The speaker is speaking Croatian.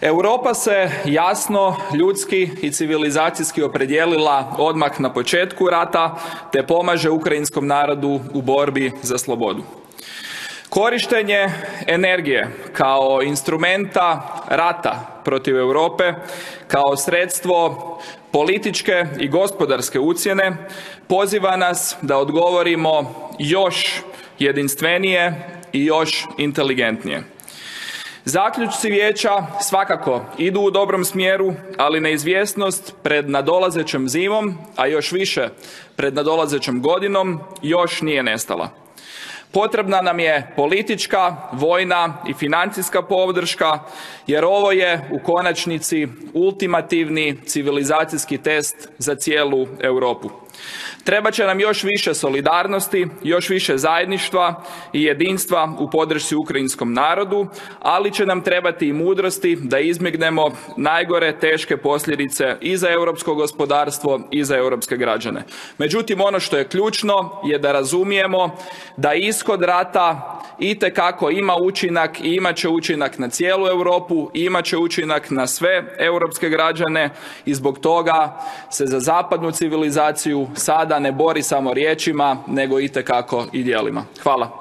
Europa se jasno, ljudski i civilizacijski opredijelila odmah na početku rata, te pomaže ukrajinskom narodu u borbi za slobodu. Korištenje energije kao instrumenta rata protiv Europe, kao sredstvo političke i gospodarske ucjene, poziva nas da odgovorimo još jedinstvenije i još inteligentnije. Zaključci Vijeća svakako idu u dobrom smjeru, ali neizvjesnost pred nadolazećom zimom, a još više pred nadolazećom godinom, još nije nestala. Potrebna nam je politička, vojna i financijska podrška, jer ovo je u konačnici ultimativni civilizacijski test za cijelu Europu. Trebat će nam još više solidarnosti, još više zajedništva i jedinstva u podršci ukrajinskom narodu, ali će nam trebati i mudrosti da izbjegnemo najgore teške posljedice i za europsko gospodarstvo i za europske građane. Međutim, ono što je ključno je da razumijemo da ishod rata itekako ima učinak i imat će učinak na cijelu Europu i imat će učinak na sve europske građane i zbog toga se za zapadnu civilizaciju sada ne bori samo riječima, nego itekako i djelima. Hvala.